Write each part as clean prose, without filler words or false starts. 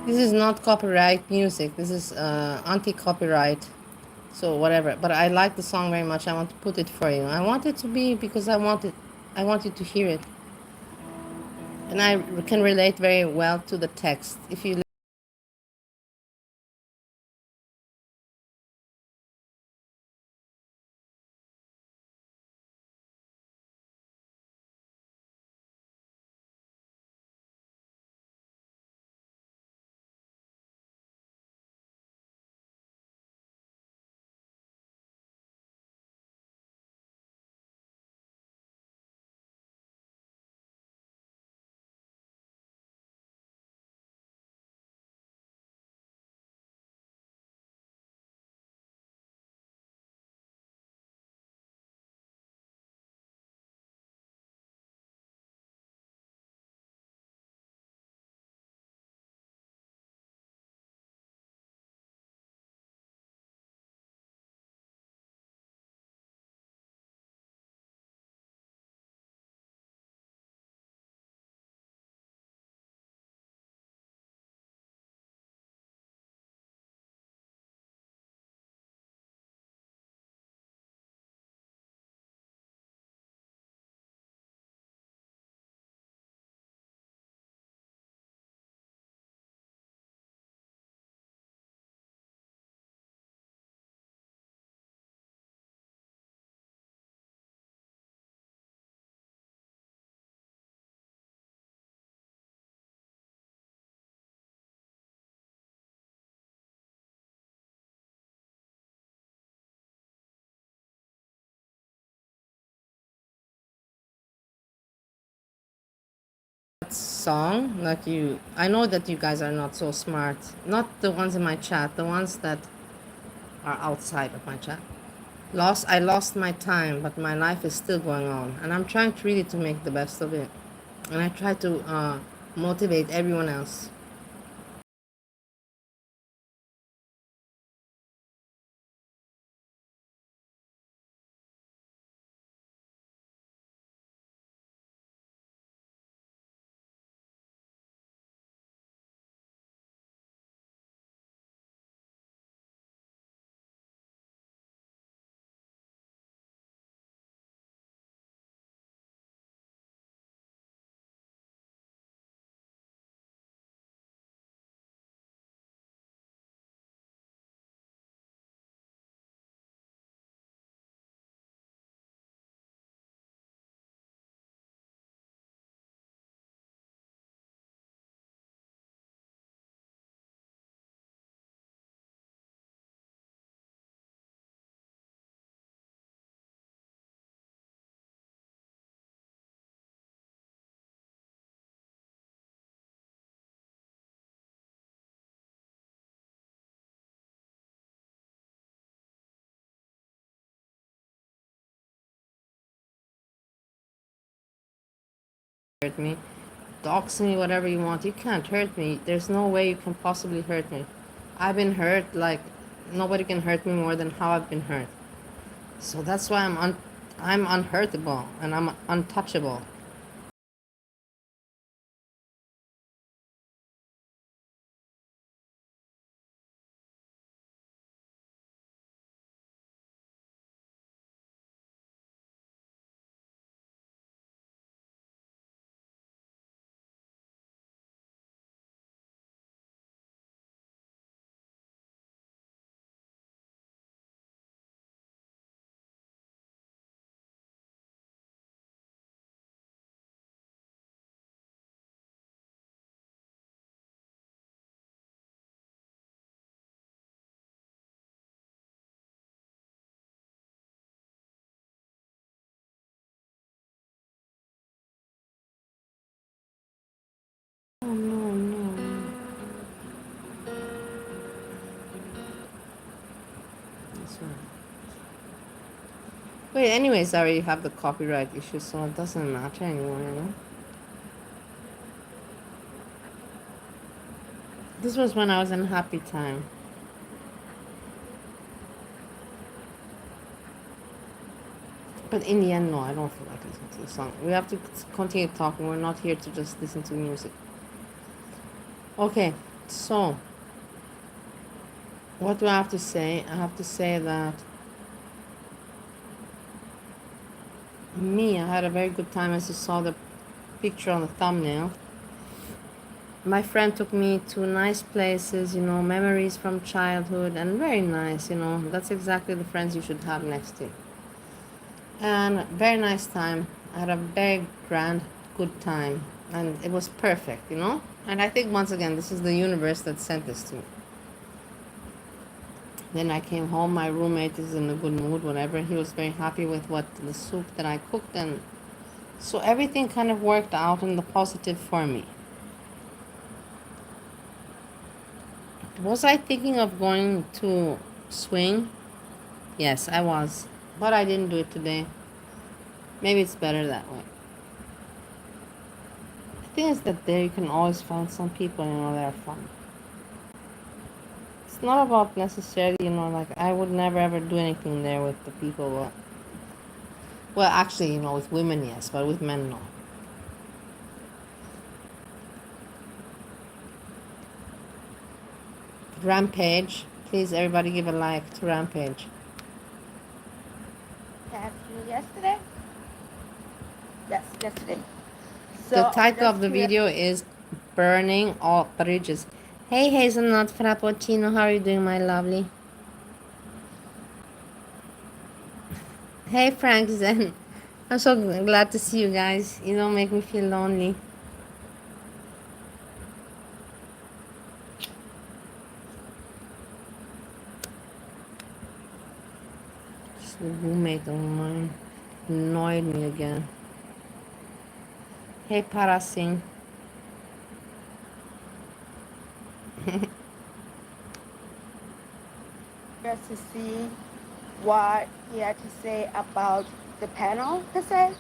This is not copyright music. This is anti-copyright. So whatever. But I like the song very much. I want to put it for you. I want it to be because I want you to hear it. And I can relate very well to the text. If you song like you I know that you guys are not so smart, not the ones in my chat, the ones that are outside of my chat. I lost my time, but my life is still going on, and I'm trying to really to make the best of it, and I try to motivate everyone else. Hurt me, dox me, whatever you want. You can't hurt me. There's no way you can possibly hurt me. I've been hurt like nobody can hurt me more than how I've been hurt. So that's why I'm unhurtable and I'm untouchable. Oh no, no, no. That's right. Wait, anyways, I already have the copyright issue, so it doesn't matter anymore, you know? This was when I was in happy time. But in the end, no, I don't feel like listening to the song. We have to continue talking. We're not here to just listen to music. Okay, So, what do I have to say? I have to say that I had a very good time, as you saw the picture on the thumbnail. My friend took me to nice places, memories from childhood, and very nice, That's exactly the friends you should have next to you. And very nice time. I had a very grand, good time. And it was perfect. And I think, once again, this is the universe that sent this to me. Then I came home. My roommate is in a good mood, whatever. He was very happy with the soup that I cooked. And so everything kind of worked out in the positive for me. Was I thinking of going to swing? Yes, I was. But I didn't do it today. Maybe it's better that way. The thing is that there you can always find some people, that are fun. It's not about necessarily, like I would never ever do anything there with the people. Well, actually, with women, yes, but with men, no. Rampage. Please, everybody give a like to Rampage. That's yesterday? Yes, yesterday. So The title of the video is Burning All Bridges. Hey, Hazelnut Frappuccino, how are you doing, my lovely? Hey, Frank Zen. I'm so glad to see you guys. You don't make me feel lonely. The roommate of mine annoyed me again. Hey, Parasing. just to see what he had to say about the panel, per se.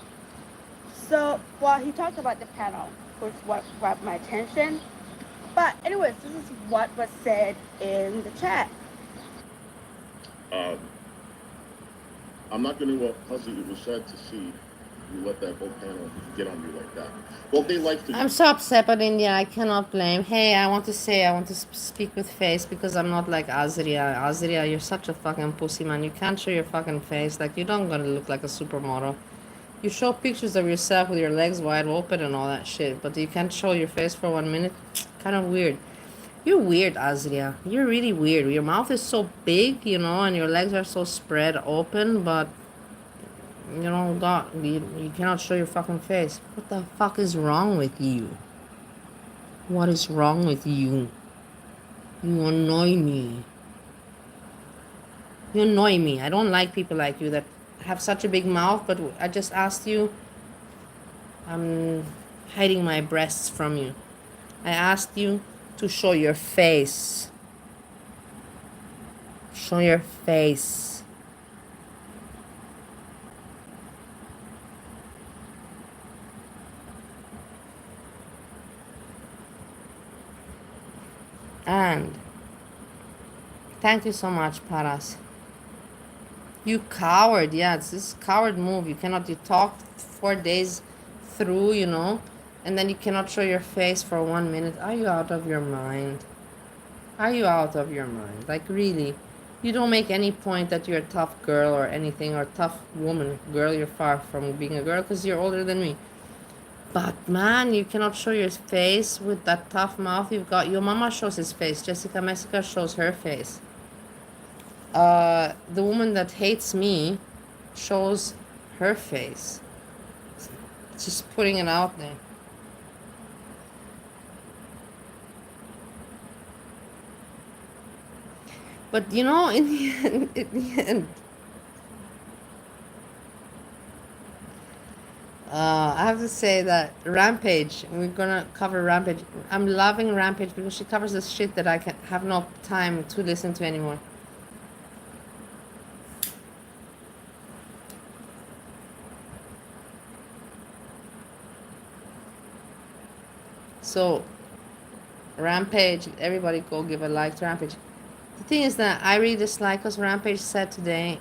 So, he talked about the panel, which what grabbed my attention. But anyways, this is what was said in the chat. I'm not going to puzzle you. It was sad to see you let that whole panel get on you like that. Well, they like to. I'm so upset, but India, I cannot blame. Hey, I want to speak with face because I'm not like Azria. Azria, you're such a fucking pussy, man. You can't show your fucking face. Like, you don't gonna look like a supermodel. You show pictures of yourself with your legs wide open and all that shit, but you can't show your face for 1 minute. Kind of weird. You're weird, Azria. You're really weird. Your mouth is so big, and your legs are so spread open, but you cannot show your fucking face. What the fuck is wrong with you? What is wrong with you? You annoy me. You annoy me. I don't like people like you that have such a big mouth, but I just asked you. I'm hiding my breasts from you. I asked you to show your face. Show your face. And thank you so much, Paras. You coward. Yeah, it's this coward move. You talk 4 days through, and then you cannot show your face for 1 minute. Are you out of your mind? Are you out of your mind? Like, really? You don't make any point that you're a tough girl or anything, or tough woman. Girl, you're far from being a girl because you're older than me. But man, you cannot show your face with that tough mouth you've got. Your mama shows his face. Jessica Messica shows her face. The woman that hates me shows her face. Just putting it out there. But in the end, I have to say that Rampage, we're gonna cover Rampage. I'm loving Rampage because she covers the shit that I have no time to listen to anymore. So, Rampage, everybody go give a like to Rampage. The thing is that I really dislike because Rampage said today,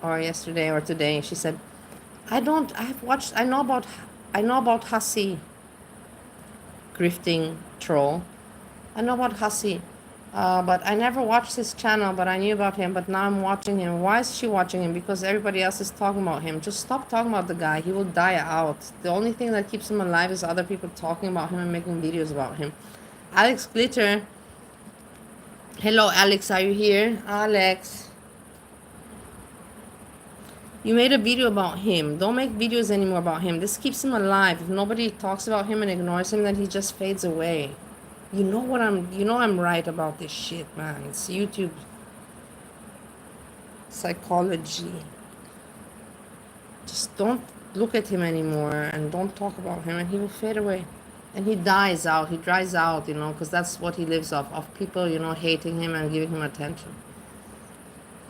or yesterday, or today, she said, I know about Hussy, grifting troll. I know about Hasi, but I never watched his channel, but I knew about him, but now I'm watching him. Why is she watching him? Because everybody else is talking about him. Just stop talking about the guy. He will die out. The only thing that keeps him alive is other people talking about him and making videos about him. Alex Glitter. Hello, Alex. Are you here? Alex. You made a video about him. Don't make videos anymore about him. This keeps him alive. If nobody talks about him and ignores him, then he just fades away. You know I'm right about this shit, man. It's YouTube psychology. Just don't look at him anymore and don't talk about him and he will fade away. And he dies out, he dries out, you know, because that's what he lives off, of people, you know, hating him and giving him attention.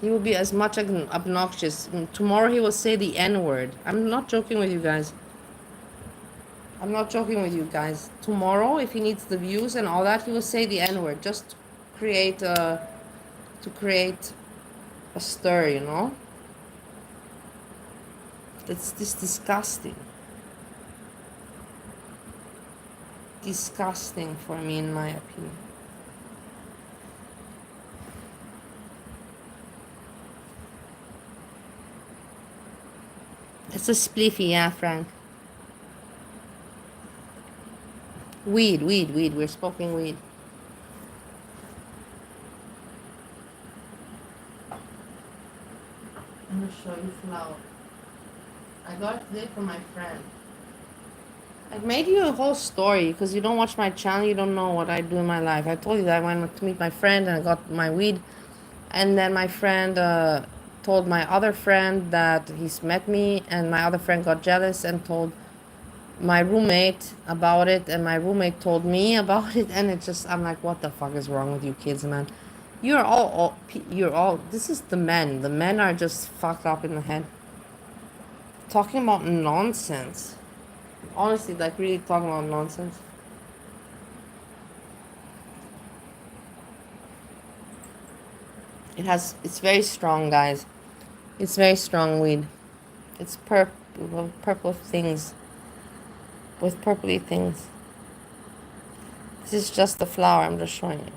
He will be as much obnoxious. Tomorrow he will say the N-word. I'm not joking with you guys. I'm not joking with you guys. Tomorrow, if he needs the views and all that, he will say the N-word just to create a stir, you know. It's just disgusting. Disgusting for me, in my opinion. It's a spliffy, yeah, Frank. Weed. We're smoking weed. I'm gonna show you flower. I got it today from my friend. I made you a whole story because you don't watch my channel. You don't know what I do in my life. I told you that I went to meet my friend and I got my weed. And then my friend told my other friend that he's met me. And my other friend got jealous and told my roommate about it. And my roommate told me about it. And it just, I'm like, what the fuck is wrong with you kids, man? You're all, this is the men. The men are just fucked up in the head. Talking about nonsense. Honestly, like really talking about nonsense. It's very strong, guys. It's very strong weed. It's purple things. With purpley things. This is just the flower, I'm just showing you.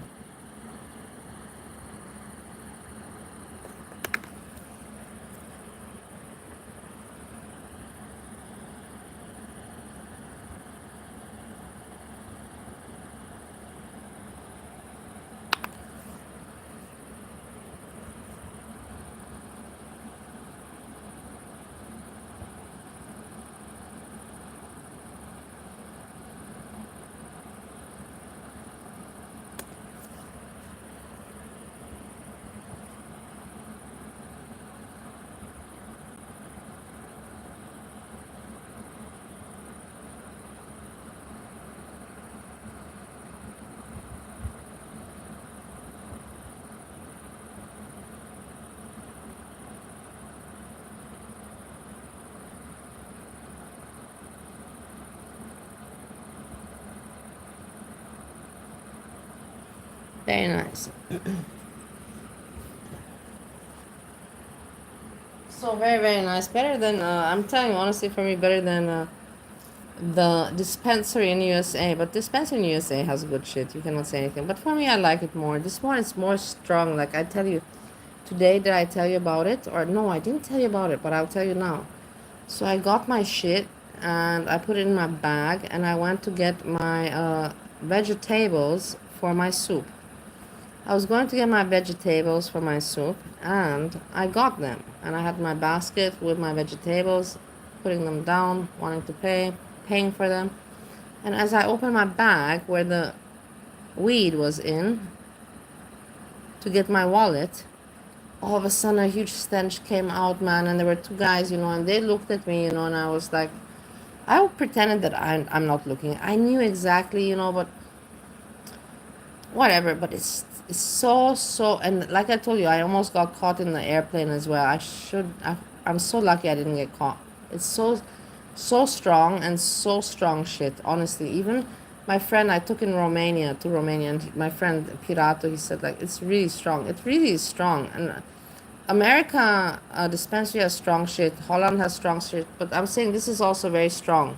Very nice. So very nice. Better than I'm telling you honestly, for me, better than the dispensary in USA. But dispensary in USA has good shit. You cannot say anything. But for me, I like it more. This one is more strong. Like I tell you, today did I tell you about it? Or no, I didn't tell you about it. But I'll tell you now. So I got my shit and I put it in my bag and I went to get my vegetables for my soup. I was going to get my vegetables for my soup and I got them. And I had my basket with my vegetables, putting them down, wanting to paying for them. And as I opened my bag where the weed was in to get my wallet, all of a sudden a huge stench came out, man. And there were two guys, you know, and they looked at me, you know, and I was like, I pretended that I'm not looking. I knew exactly, you know, but whatever. But it's so, and like I told you, I almost got caught in the airplane as well. I'm so lucky I didn't get caught. It's so strong and so strong shit, honestly. Even my friend I took in Romania, and my friend Pirato, he said, like, it's really strong. It really is strong. And America, dispensary has strong shit. Holland has strong shit. But I'm saying this is also very strong.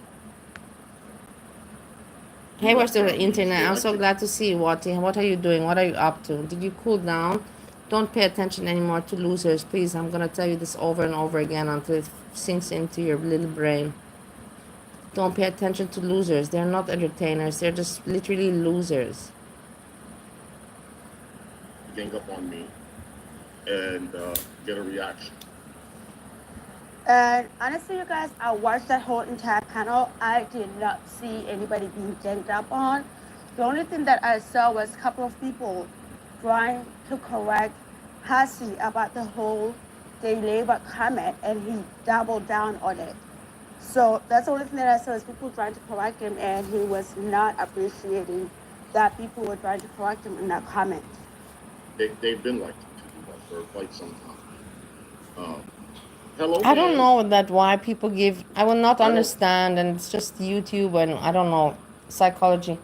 Hey, where's the brownies. internet? They I'm like so to. glad to see you, Wati. What are you doing? What are you up to? Did you cool down? Don't pay attention anymore to losers, please. I'm gonna tell you this over and over again until it sinks into your little brain. Don't pay attention to losers. They're not entertainers. They're just literally losers. Gang up on me and get a reaction. And honestly, you guys, I watched that whole entire panel. I did not see anybody being ganged up on. The only thing that I saw was a couple of people trying to correct Hasi about the whole day labor comment, and he doubled down on it. So that's the only thing that I saw is people trying to correct him, and he was not appreciating that people were trying to correct him in that comment. They've been like to do that for quite some time. Um, Hello, I don't guys. know that why people give. I will not I don't. understand, and it's just YouTube and I don't know psychology.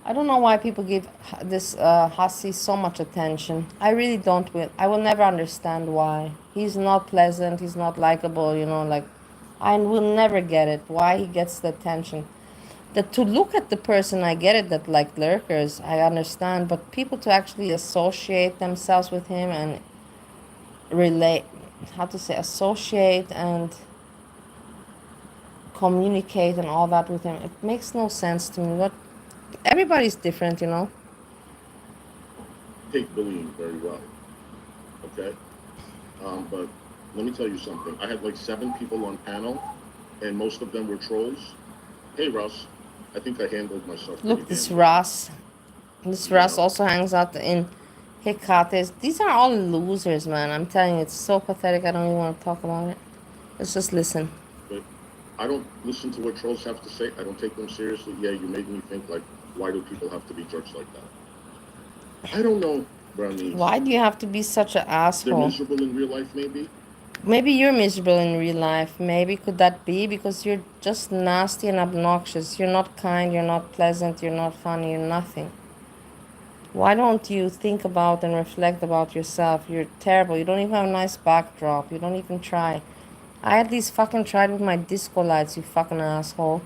I don't know why people give this Hassi so much attention. I really don't. I will never understand why. He's not pleasant. He's not likable. You know, like I will never get it. Why he gets the attention. That to look at the person, I get it. That like lurkers, I understand. But people to actually associate themselves with him and relate, how to say, associate and communicate and all that with him. It makes no sense to me. What everybody's different, you know. Take bullying very well. Okay. But let me tell you something. I had like 7 people on panel, and most of them were trolls. Hey, Russ. I think I handled myself pretty Look, damn this good. Russ. This You Russ know, also hangs out in Hecates. These are all losers, man. I'm telling you, it's so pathetic. I don't even want to talk about it. Let's just listen. but I don't listen to what trolls have to say. I don't take them seriously. Yeah, you made me think like, why do people have to be jerks like that? I don't know, brownies. Why do you have to be such an They're asshole? miserable in real life, maybe. Maybe you're miserable in real life. Maybe could that be because you're just nasty and obnoxious. You're not kind, you're not pleasant, you're not funny, you're nothing. Why don't you think about and reflect about yourself? You're terrible. You don't even have a nice backdrop. You don't even try. I at least fucking tried with my disco lights, you fucking asshole.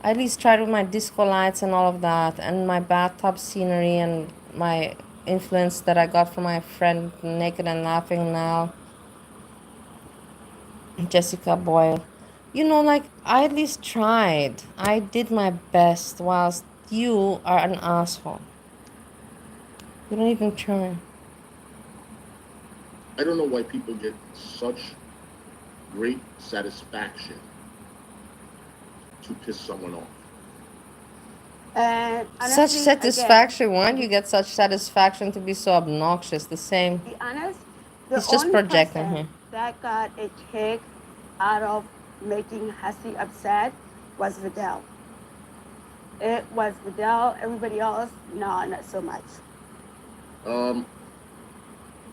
I at least tried with my disco lights and all of that, and my bathtub scenery and my influence that I got from my friend Naked and Laughing Now, Jessica Boyle. You know, like, I at least tried. I did my best, whilst you are an asshole. You don't even try. I don't know why people get such great satisfaction to piss someone off. And Such honestly, again, satisfaction. Why do you get such satisfaction to be so obnoxious? The same. be honest, the He's just only projecting here. person that got a kick out of making Hasi upset was Vidal. It was Vidal. Everybody else, no, not so much. Um,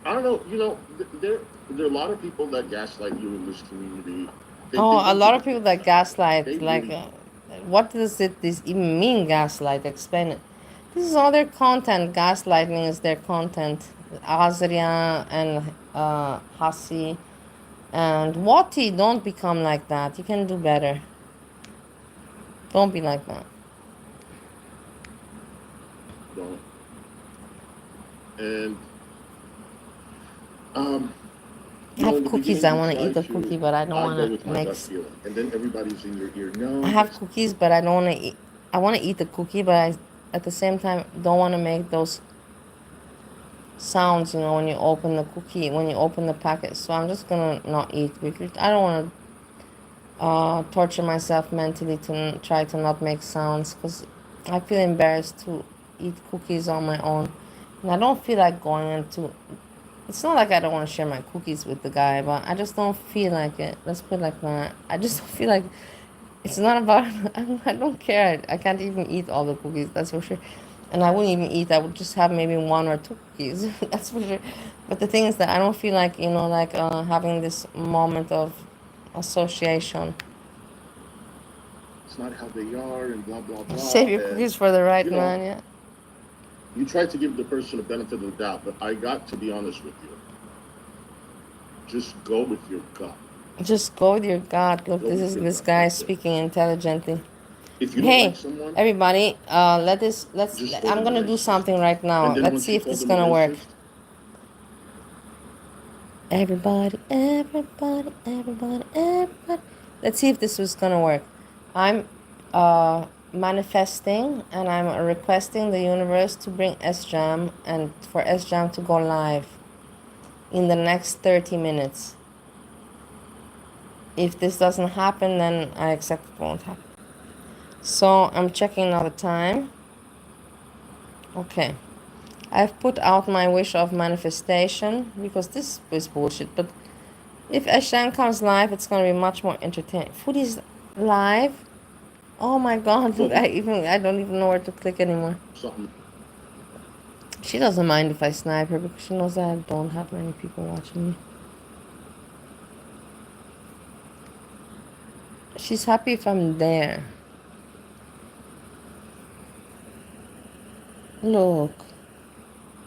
I don't know. You know, there are a lot of people that gaslight you in this community. They Oh, a want you lot to of people think that that. They gaslight, like, really do. what does this even mean, gaslight? Explain it. This is all their content. Gaslighting is their content. Azria and Hasi and Wati, don't become like that. You can do better. Don't be like that. Don't. And um, I in have the cookies. beginning, I you want to try eat a to. cookie, but I don't I go want with to my gut mix. feeling, and then everybody's in your ear. I No, have that's cookies, but I don't want to eat. I want to eat the cookie, but I, at the same time, don't want to make those sounds, you know, when you open the cookie, when you open the packet. So I'm just gonna not eat because I don't want to torture myself mentally to try to not make sounds because I feel embarrassed to eat cookies on my own, and I don't feel like going into. It's not like I don't want to share my cookies with the guy, but I just don't feel like it. Let's put it like that. I just don't feel like it's not about. I don't care. I can't even eat all the cookies. That's for sure. And I wouldn't even eat. I would just have maybe 1 or 2 cookies. That's for sure. But the thing is that I don't feel like, you know, like having this moment of association. not how they are, and blah blah blah. Save your And cookies for the right you know, man. Yeah. you try to give the person the benefit of the doubt, but I got to be honest with you. Just go with your gut. Just go with your gut. Look, Go this with is your this gut. guy That's it. speaking intelligently. If you don't like Hey, someone, everybody, just call I'm them a gonna do racist. something right And now. then Let's once see you if call this is them a gonna work. racist, Everybody. Let's see if this was gonna work. I'm manifesting and I'm requesting the universe to bring SJAM and for SJAM to go live in the next 30 minutes. If this doesn't happen, then I accept it won't happen. So I'm checking now the time. Okay. I've put out my wish of manifestation because this is bullshit. But if Ashan comes live, it's gonna be much more entertaining. Food is live. Oh my god! Look, well, I don't even know where to click anymore. something. She doesn't mind if I snipe her because she knows that I don't have many people watching me. She's happy if I'm there. Look,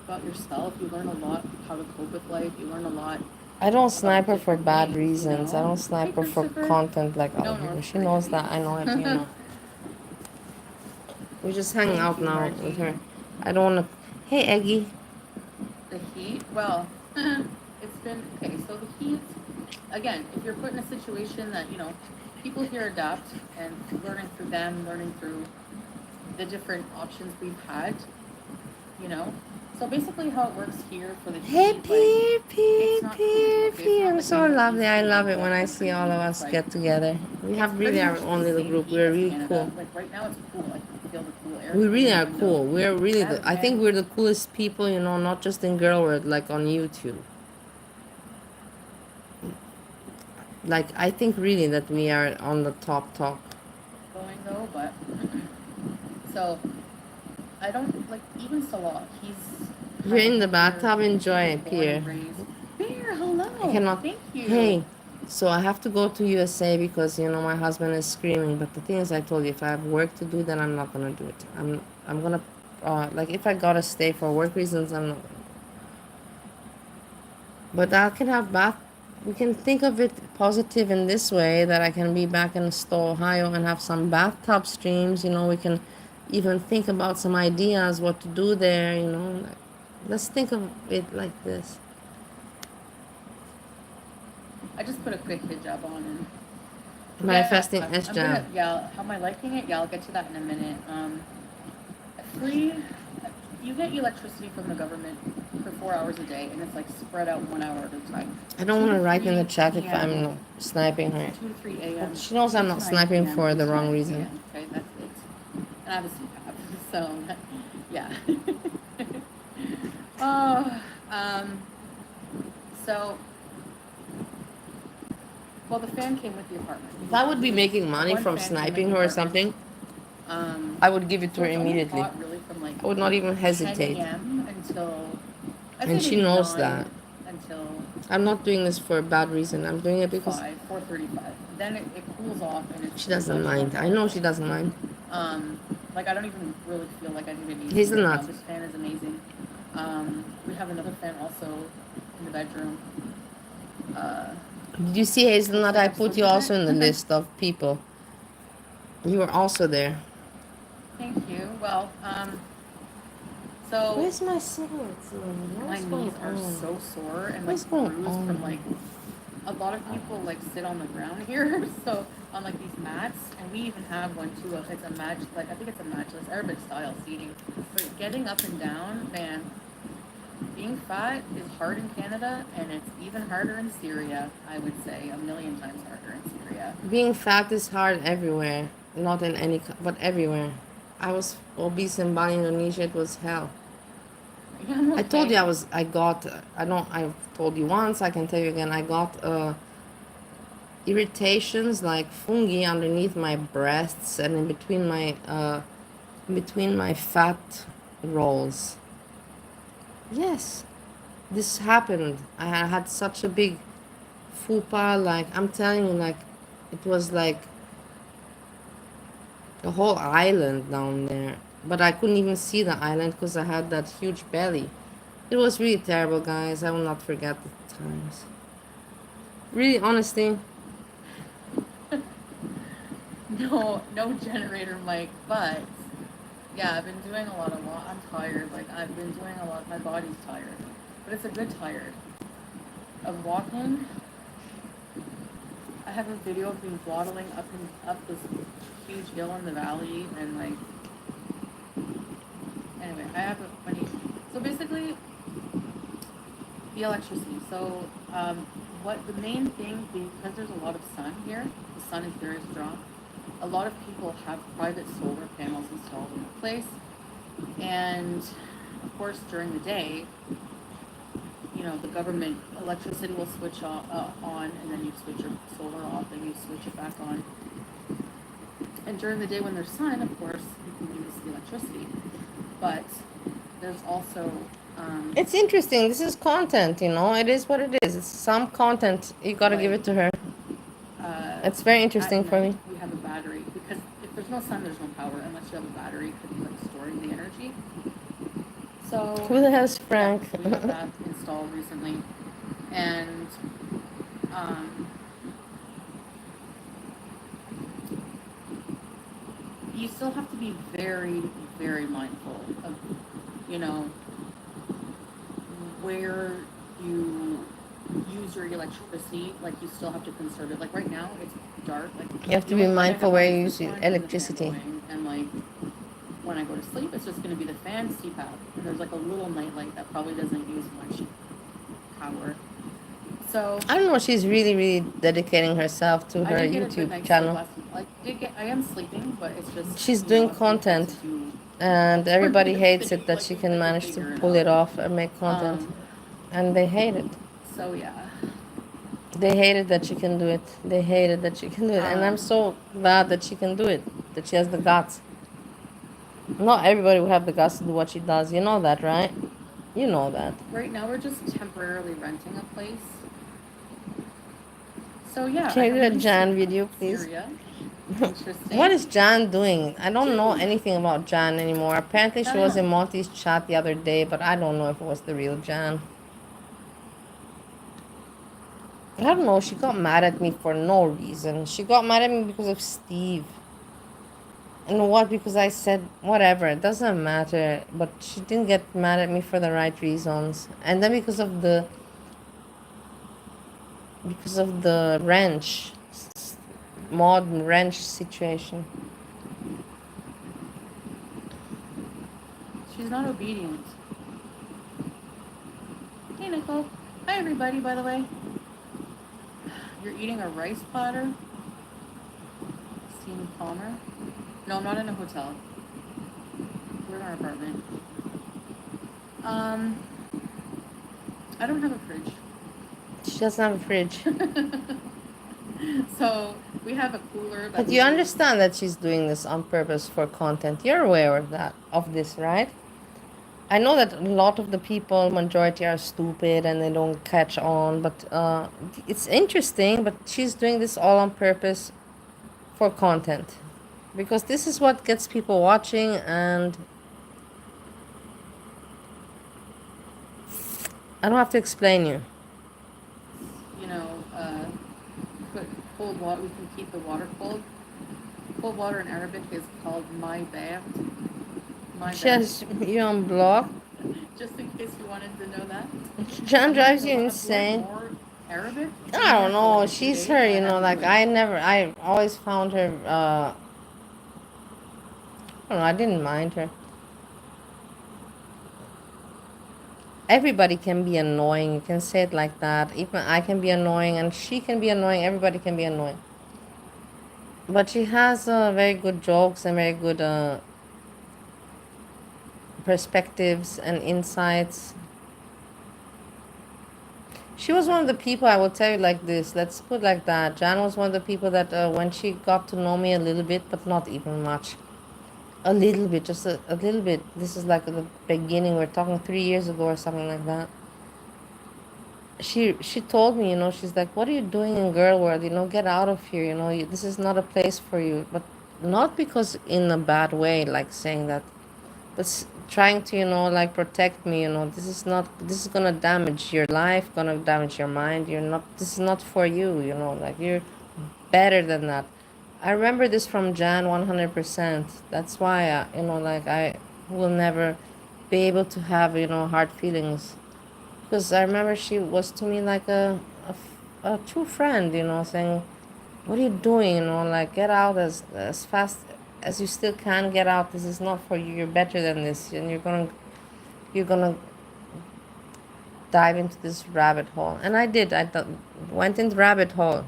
about yourself. You learn a lot how to cope with life. You learn a lot I don't about snipe her for different bad things, you reasons. I know? don't snipe Hey, her for Christopher. content like other No people. North She Korea, knows that. I know it, you know. We're just hanging Thank out you, now Margie. with her. I don't want to. Hey, Eggy. The heat, well, it's been okay. So the heat, again, if you're put in a situation that, you know, people here adapt and learning through them, learning through the different options we've had, you know. So basically, how it works here for the Hey, heat, like, Peer. it's not cool. Okay, it's not I'm like so the lovely. Northeast I here love where it it's when I like see crazy all of heat. It's us like get together. We it's have really pretty our much own the little same group. heat We're as really Canada. cool. Like right now, it's cool. I can feel the cool air We coming really in the are window. cool. We're really I think Saturday. we're the coolest people, you know, not just in girl world, like on YouTube. Like I think really that we are on the top. Going though, but so I don't like even Salah. He's You're had the in the whole year. bathtub, He enjoy was it, born Pierre. and raised. Bear, I hello. cannot. Thank you. Hey, so I have to go to USA because you know my husband is screaming. But the thing is, I told you if I have work to do, then I'm not gonna do it. I'm gonna like if I gotta stay for work reasons, I'm not. But I can have bath. We can think of it positive in this way that I can be back in Stowe, Ohio, and have some bathtub streams. You know, we can even think about some ideas what to do there. You know, like, let's think of it like this. I just put a quick hijab on and Manifesting I'm SJAM. gonna how am I liking it? Yeah, I'll get to that in a minute. Free you get electricity from the government for 4 hours a day and it's like spread out 1 hour at a time. I don't 2 want to to write in the 3 chat if I'm p.m. not sniping her. 2 to 3 a.m. But she knows 2 I'm to not 9 sniping p.m. for 2 the to wrong 9 reason. p.m. Okay, that's it. And I have a CPAP, so yeah. Oh, so well, the fan came with the apartment. If I would be making money One from fan came with sniping the her or apartment. something, I would give it to So her it's only immediately. hot really from like I would not even 10 hesitate. a.m. until I'd And say she maybe knows 9 that. until I'm not doing this for a bad reason. I'm doing it because 4:35. Then it cools off and it's she doesn't much more mind. I know she doesn't mind. Like I don't even really feel like I need an AC He's right now. not. This fan is amazing. We have another fan also in the bedroom. Did you see Hazelnut? I Looks like I'm put still you also doing in the it. list of people. You were also there. Thank you. Well, so Where's my cigarettes? my What's knees going are on? so sore and What's like going bruised on? from like a lot of people like sit on the ground here, so on like these mats, and we even have one too. It's a match, like I think it's a matchless Arabic style seating. But getting up and down, man, being fat is hard in Canada, and it's even harder in Syria. I would say 1,000,000 times harder in Syria. Being fat is hard everywhere. Not in any, but everywhere. I was obese in Bali, Indonesia. It was hell. Yeah, I'm I told you okay. I've told you once, I can tell you again, I got irritations like fungi underneath my breasts and in between my fat rolls. Yes, this happened. I had such a big fupa, like I'm telling you, like it was like a whole island down there. But I couldn't even see the island because I had that huge belly. It was really terrible, guys. I will not forget the times. Really, honestly, no generator mic, but yeah, I've been doing a lot of I'm tired. Like I've been doing a lot. My body's tired, but it's a good tired. Of walking, I have a video of me waddling up this huge hill in the valley, and like anyway, I have a funny. So basically, the electricity. So what the main thing, because there's a lot of sun here, the sun is very strong. A lot of people have private solar panels installed in the place, and of course during the day, the government electricity will switch on, and then you switch your solar off, and you switch it back on. And during the day when there's sun, of course, you can use the electricity. But there's also It's interesting. This is content, It is what it is. It's some content. You gotta give it to her. It's very interesting at for me. night we have a battery, because if there's no sun, there's no power unless you have a battery, because you like storing the energy. So Who the hell is Frank? Yeah, we have that installed recently, and you still have to be very, very mindful of, where you use your electricity. Like you still have to conserve it. Like right now, it's dark. Like You have to be mindful where you use your electricity. And like when I go to sleep, it's just going to be the fan CPAP. And there's like a little nightlight that probably doesn't use much power. So I don't know. She's really, really dedicating herself to her YouTube channel. I am sleeping, but it's just She's doing content, and everybody hates it that she can manage to pull it off and make content, and they hate it. So yeah. They hated that she can do it. They hated that she can do it. And I'm so glad that she can do it, that she has the guts. Not everybody will have the guts to do what she does. You know that, right? You know that. Right now, we're just temporarily renting a place. So yeah. Can you do a Jan video, please? Interesting. What is Jan doing? I don't know anything about Jan anymore. Apparently, she was in Monty's chat the other day, but I don't know if it was the real Jan. I don't know. She got mad at me for no reason. She got mad at me because of Steve. And what? Because I said whatever. It doesn't matter. But she didn't get mad at me for the right reasons. And then because of the wrench, modern wrench situation. She's not obedient. Hey Nicole. Hi everybody, by the way. You're eating a rice platter? Steve Palmer? No, I'm not in a hotel. We're in our apartment. I don't have a fridge. She doesn't have a fridge. So we have a cooler. But you understand that she's doing this on purpose for content. You're aware of this, right? I know that a lot of the people, majority, are stupid and they don't catch on. But it's interesting. But she's doing this all on purpose for content, because this is what gets people watching. And I don't have to explain you. Put cold water. We can keep the water cold. Cold water in Arabic is called my bath. She has you on block. Just in case you wanted to know that. Jan drives you insane. Arabic? I don't know. She's her, like I always found her, I don't know, I didn't mind her. Everybody can be annoying. You can say it like that. Even I can be annoying, and she can be annoying. Everybody can be annoying. But she has very good jokes and very good perspectives and insights. She was one of the people, I will tell you like this. Let's put it like that. Jan was one of the people that when she got to know me a little bit, but not even much. A little bit, just a little bit. This is like the beginning. We're talking 3 years ago or something like that. She told me, she's like, what are you doing in girl world? Get out of here. This is not a place for you. But not because in a bad way, like saying that, but trying to, like protect me. This is gonna damage your life, gonna damage your mind. This is not for you. Like you're better than that. I remember this from Jan 100%. That's why, like I will never be able to have, hard feelings. Because I remember she was to me like a true friend, saying, what are you doing, like get out as fast as you still can get out. This is not for you. You're better than this. And you're gonna dive into this rabbit hole. And I did. Went into rabbit hole.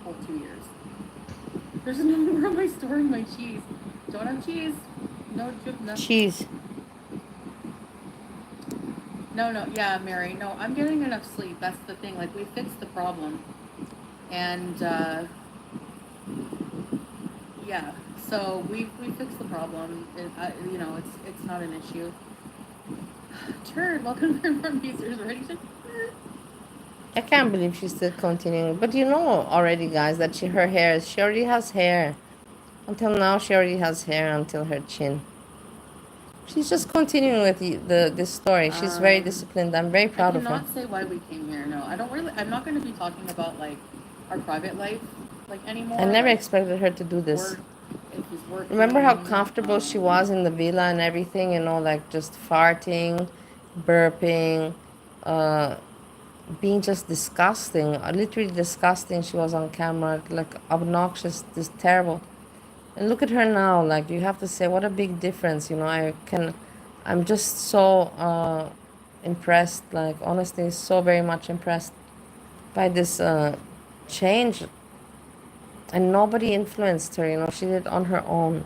Whole 2 years. There's no, where am I storing my cheese? Don't have cheese. No drip, no. Cheese. No, yeah, Mary. No, I'm getting enough sleep. That's the thing. Like, we fixed the problem. And, yeah. So we fixed the problem. It's not an issue. Turd, welcome from users ready to. I can't believe she's still continuing. But you know already, guys, that she already has hair. Until now, she already has hair until her chin. She's just continuing with this story. She's very disciplined. I'm very proud of her. I cannot say why we came here. No, I don't really. I'm not going to be talking about like our private life like anymore. I never like, expected her to do this. Work, Remember how comfortable she was in the villa and everything, like just farting, burping, being just disgusting, literally disgusting. She was on camera, like obnoxious, just terrible. And look at her now, like you have to say what a big difference, I'm just so impressed, like honestly, so very much impressed by this change. And nobody influenced her, she did it on her own.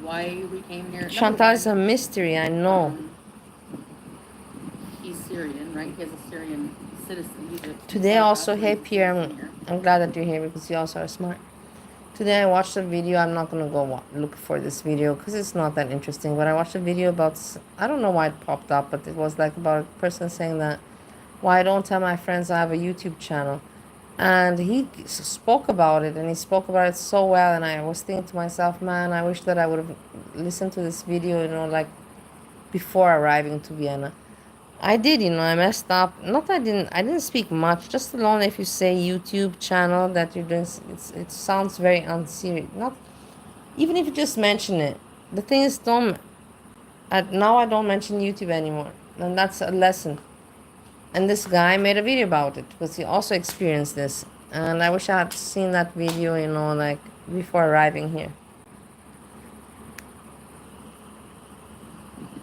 Why we came here? Chantal is a mystery, I know. He's Syrian, right? He has a Syrian citizen. Today also, hey Pierre, I'm glad that you're here because you also are smart. Today I watched a video. I'm not going to go look for this video because it's not that interesting. But I watched a video about, I don't know why it popped up, but it was like about a person saying that, why I don't tell my friends I have a YouTube channel. And he spoke about it, and he spoke about it so well. And I was thinking to myself, man, I wish that I would have listened to this video, like before arriving to Vienna. I did, I messed up. Not I didn't speak much. Just alone, if you say YouTube channel that you're doing, it sounds very unserious. Not even if you just mention it. The thing is, now I don't mention YouTube anymore, and that's a lesson. And this guy made a video about it because he also experienced this. And I wish I had seen that video, like before arriving here.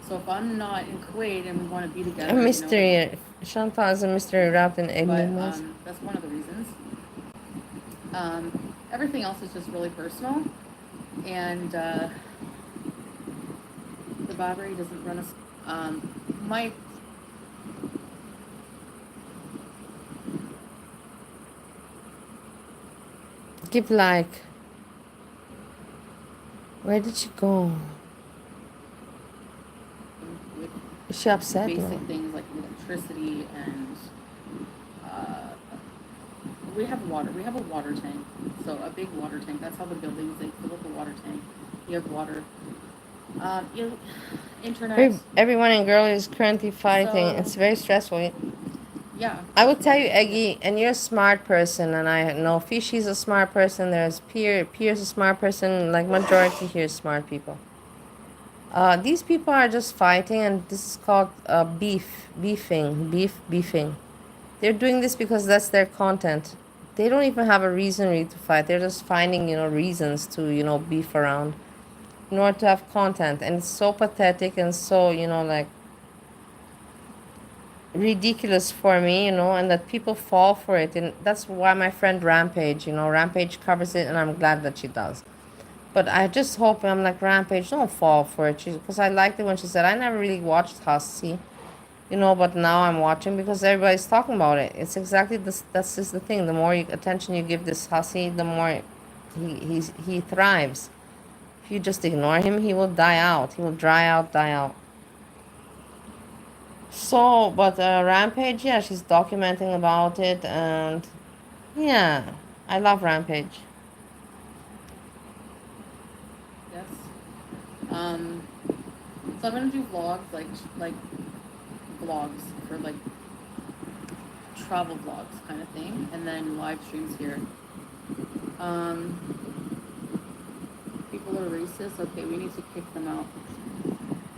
So if I'm not in Kuwait and we want to be together, A mystery. Chantal is a mystery wrapped in enigmas. That's one of the reasons. Everything else is just really personal, and the battery doesn't run my. Give like. Where did she go? Is she upset? Basic things like electricity and we have water. We have a water tank, so a big water tank. That's how the buildings they fill up the water tank. You have water. Internet. Everyone in girl is currently fighting. It's very stressful. Yeah. I will tell you, Eggy, and you're a smart person, and I know Fishy's a smart person. There's Pierre's a smart person. Like majority here is smart people. These people are just fighting, and this is called beefing. They're doing this because that's their content. They don't even have a reason really to fight. They're just finding, reasons to, beef around in order to have content. And it's so pathetic and so, like ridiculous for me, and that people fall for it. And that's why my friend Rampage, Rampage covers it, and I'm glad that she does. But I just hope, I'm like, Rampage, don't fall for it. Because I liked it when she said, I never really watched Hussy, but now I'm watching because everybody's talking about it. It's exactly this. That's just the thing. The more attention you give this Hussy, the more he thrives. If you just ignore him, he will die out. He will dry out, die out. So, but Rampage, yeah, she's documenting about it, and yeah, I love Rampage. Yes. So I'm gonna do vlogs, like vlogs for like travel vlogs kind of thing, and then live streams here. People are racist. Okay, we need to kick them out.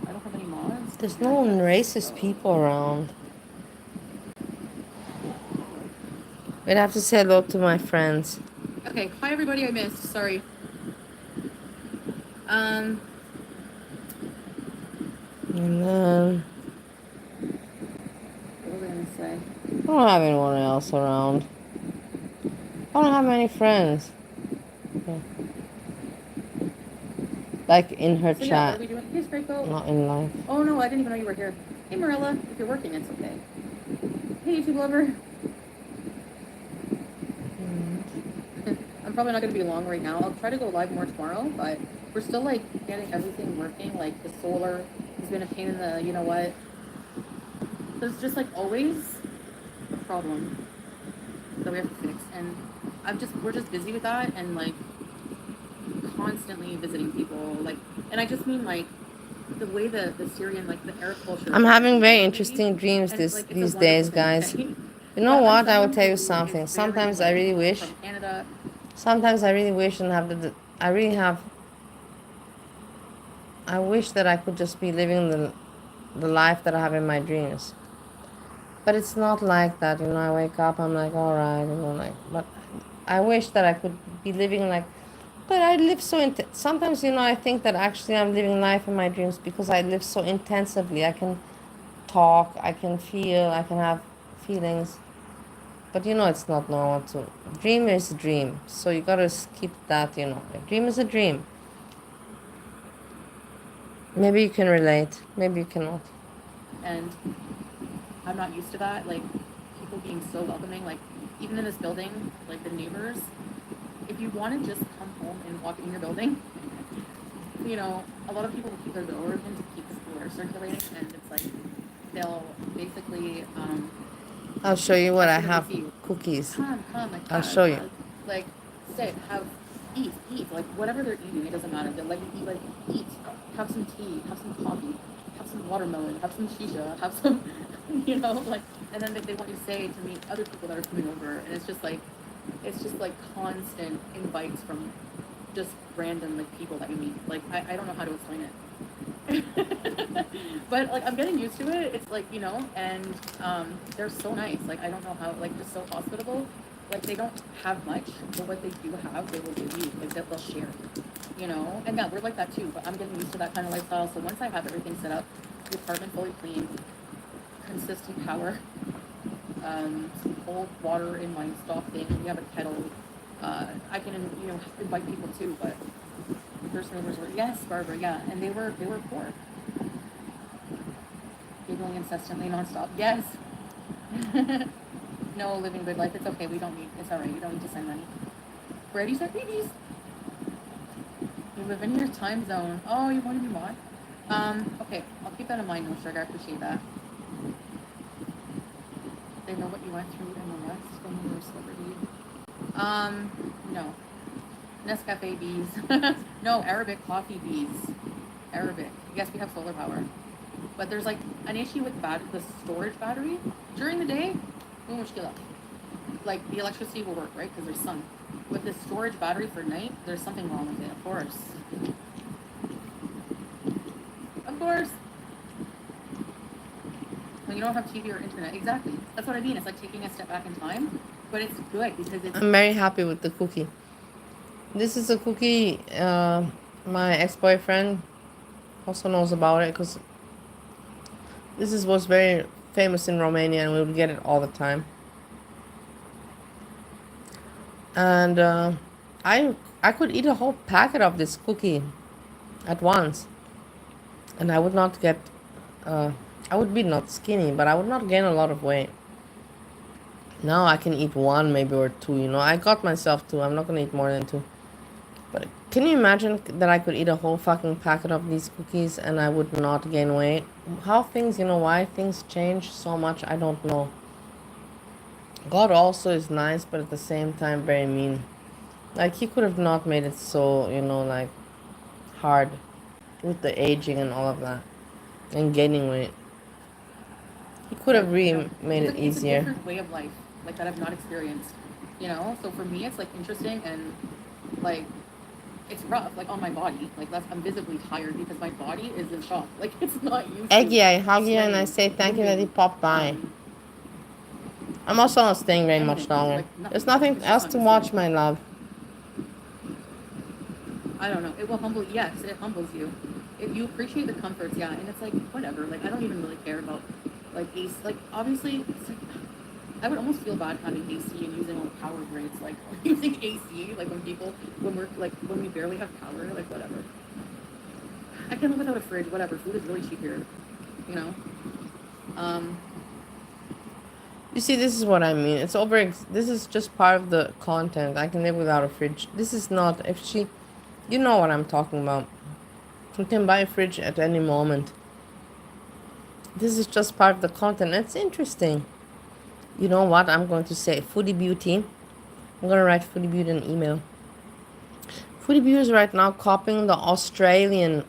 I don't have any mods. There's Yeah, I no guess racist so. people around. We'd have to say hello to my friends. Okay, hi everybody. I missed. Sorry. Um, And then what was I gonna say? I don't have anyone else around. I don't have many friends. Yeah. Like in her So yeah, what are chat, we doing? Hey, Scrapo. not in life. Oh no, I didn't even know you were here. Hey, Marilla. If you're working, it's okay. Hey, YouTube lover. I'm probably not gonna be long right now. I'll try to go live more tomorrow, but we're still like getting everything working. Like the solar has been a pain in the, you know what? There's just like always a problem that we have to fix, and we're just busy with that, and like constantly visiting people, like, and I just mean like the way the Syrian, like the Arab culture. I'm having very lately, interesting dreams and like it's a these wonderful days, thing, guys. okay? You know But I'm what? I will someone tell you who something. is very Sometimes I like really wish. from Canada. Sometimes I really wish and have the. I really have. I wish that I could just be living the life that I have in my dreams. But it's not like that, you know. I wake up, I'm like, all right, you know, like. But I wish that I could be living like. But I live so sometimes, you know, I think that actually I'm living life in my dreams because I live so intensively. I can talk, I can feel, I can have feelings. But you know, it's not normal to dream is a dream. So you gotta keep that, you know. A dream is a dream. Maybe you can relate. Maybe you cannot. And I'm not used to that. Like people being so welcoming. Like even in this building, like the neighbors, if you want to just come home and walk in your building, you know, a lot of people will keep their door open to keep the air circulating, and it's like they'll basically I'll show you what as I soon as have. they see you, Cookies. come, like I'll hug, show you. hug, like sit, have eat, like whatever they're eating, it doesn't matter. They'll let you eat, like eat, have some tea, have some coffee, have some watermelon, have some shisha, have some, you know, like, and then they want you to say to meet other people that are coming over, and it's just like constant invites from just random like people that you meet. Like I don't know how to explain it. But like I'm getting used to it. It's like, you know, and they're so nice. Like I don't know how, like just so hospitable. Like they don't have much, but what they do have, they will give you. Like they'll share. You know? And yeah, we're like that too, but I'm getting used to that kind of lifestyle. So once I have everything set up, the apartment fully clean, consistent power, some cold water in my stock thing, we have a kettle. I can, you know, invite people too, but first neighbors were, yes, Barbara, yeah, and they were poor, giggling incessantly nonstop. Yes. No, living good life. It's okay. We don't need. It's all right. You don't need to send money. Where do you start babies? You live in your time zone. Oh, you want to be mod? Okay, I'll keep that in mind, no sugar. I appreciate that. They know what you went through in the West when you were a celebrity. No. Nescafe bees. No, Arabic coffee bees. Arabic. Yes, we have solar power. But there's like an issue with the storage battery. During the day, no mushkila. Like the electricity will work, right? Because there's sun. With the storage battery for night, there's something wrong with it, of course. Of course. When you don't have TV or internet. Exactly. That's what I mean. It's like taking a step back in time. But it's good because it's... I'm very happy with the cookie. This is a cookie my ex-boyfriend also knows about it because was very famous in Romania and we would get it all the time. And I could eat a whole packet of this cookie at once, and I would not get. I would be not skinny, but I would not gain a lot of weight. Now I can eat one, maybe or two. You know, I got myself two. I'm not gonna eat more than two. But can you imagine that I could eat a whole fucking packet of these cookies and I would not gain weight? How things, you know, why things change so much, I don't know. God also is nice, but at the same time very mean. Like he could have not made it so, you know, like hard with the aging and all of that and gaining weight. He could have really made it It's a easier. different way of life. like that I've not experienced, you know. So for me, it's like interesting and like it's rough, like on my body. Like that's I'm visibly tired because my body is in shock. Like it's not used to Eggy, I hug you and I sweating, say thank you that you moving. popped by. I'm also not staying very much Anything, longer. like There's nothing. nothing It's just else not to used to watch, it. my love. I don't know. It will humble. Yes, it humbles you. You appreciate the comforts, yeah, and it's like whatever. Like I don't even really care about like AC. Like obviously, it's like, I would almost feel bad having AC and using all the power grids. Like using AC, like when we're like when we barely have power, like whatever. I can live without a fridge. Whatever. Food is really cheap here. You know. Um. You see, this is what I mean. It's over. This is just part of the content. I can live without a fridge. This is not. If she, you know what I'm talking about. You can buy a fridge at any moment. This is just part of the content. It's interesting. You know what I'm going to say? Foodie Beauty. I'm gonna write Foodie Beauty an email. Foodie Beauty is right now copying the Australian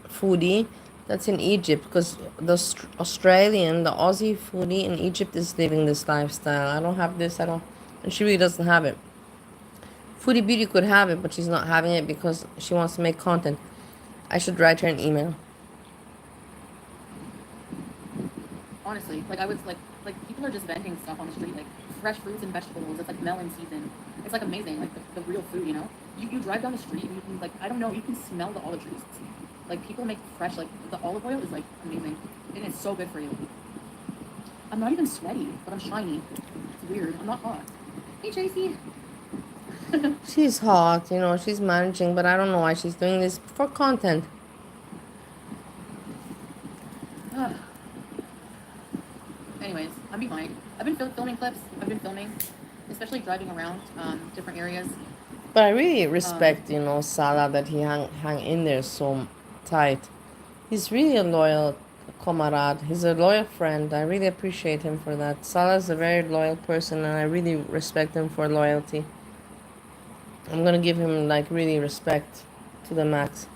foodie that's in Egypt because the Australian, the Aussie foodie in Egypt is living this lifestyle. I don't have this. I don't, and she really doesn't have it. Foodie Beauty could have it, but she's not having it because she wants to make content. I should write her an email. Honestly, like I was like people are just vending stuff on the street, like fresh fruits and vegetables. It's like melon season. It's like amazing, like the real food, you know. You drive down the street and you can like I don't know, you can smell the olive trees. Like people make fresh, like the olive oil is like amazing, and it's so good for you. I'm not even sweaty, but I'm shiny. It's weird. I'm not hot. Hey Tracy. She's hot, you know, she's managing, but I don't know why she's doing this for content. Anyways, I'm behind. I've been filming clips. I've been filming, especially driving around different areas. But I really Um, respect, you know, Salah that he hang in there so tight. He's really a loyal comrade. He's a loyal friend. I really appreciate him for that. Salah's a very loyal person and I really respect him for loyalty. I'm gonna give him like really respect to the max.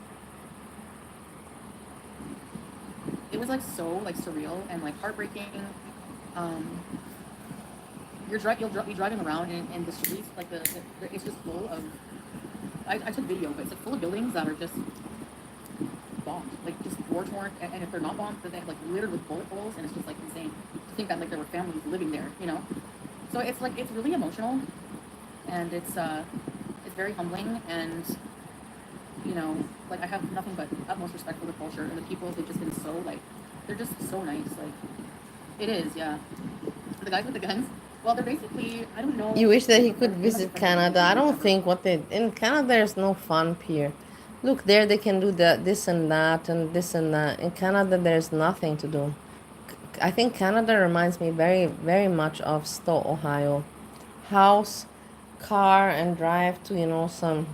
it was like so like surreal and like heartbreaking. Um, you'll be driving around and the streets like it's just full of. I took video, but it's like full of buildings that are just bombed, like just war torn. And if they're not bombed, then they have like littered with bullet holes, and it's just like insane to think that like there were families living there, you know. So it's like it's really emotional, and it's very humbling, and you know, like I have nothing but utmost respect for the culture and the people. They've just been so like, they're just so nice. Like it is, yeah. The guys with the guns. Well, they're basically I don't know You wish that if he the could president, they must be visit president Canada. I or don't whatever. think what they in Canada there's no fun here. Look there they can do that this and that and this and that. In Canada there's nothing to do. I think Canada reminds me very much of Stowe, Ohio. House, car and drive to, you know, some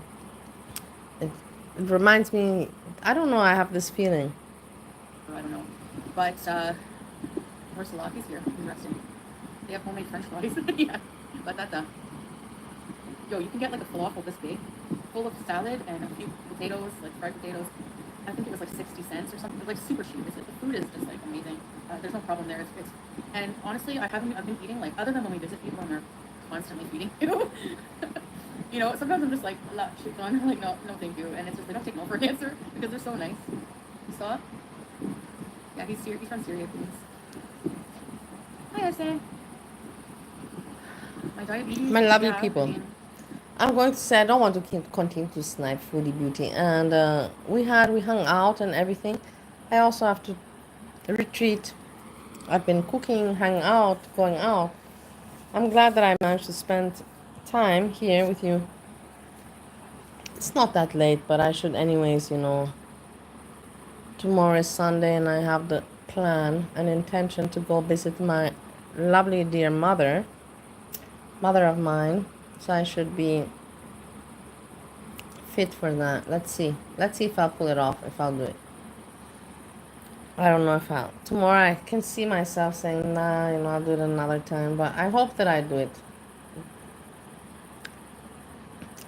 it reminds me I don't know, I have this feeling. I don't know, but where's Salafi's here? He's resting. They have homemade French fries. Yeah, batata. Yo, you can get like a falafel this big, full of salad and a few potatoes, like fried potatoes. I think it was like 60 cents or something. It was like super cheap. The food is just like amazing. There's no problem there. And honestly, I've been eating like other than when we visit people and they're constantly feeding you. You know, sometimes I'm just like, la, shukran, like no, no, thank you. And it's just they don't take no for an answer because they're so nice. You saw it? Yeah, he's from Syria, please. Hi, Ase. My diabetes. My lovely Yeah, I people. mean, I'm going to say I don't want to continue to snipe Foodie Beauty, and we hung out and everything. I also have to retreat. I've been cooking, hanging out, going out. I'm glad that I managed to spend time here with you. It's not that late, but I should anyways, you know. Tomorrow is Sunday, and I have the plan and intention to go visit my lovely dear mother of mine. So I should be fit for that. Let's see. Let's see if I'll pull it off, if I'll do it. I don't know if I'll. Tomorrow I can see myself saying, nah, you know, I'll do it another time. But I hope that I do it.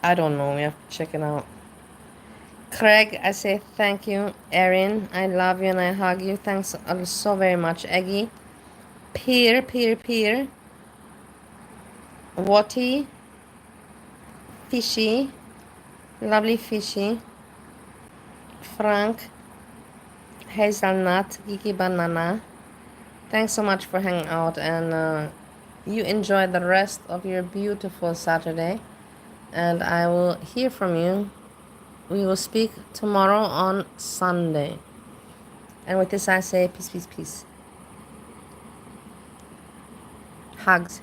I don't know. We have to check it out. Craig, I say thank you. Erin, I love you and I hug you. Thanks so very much, Eggy. Peer. Watty, Fishy, Lovely Fishy, Frank, Hazelnut, Gigi Banana. Thanks so much for hanging out, and you enjoy the rest of your beautiful Saturday. And I will hear from you. We will speak tomorrow on Sunday. And with this, I say peace, peace, peace. Hugs.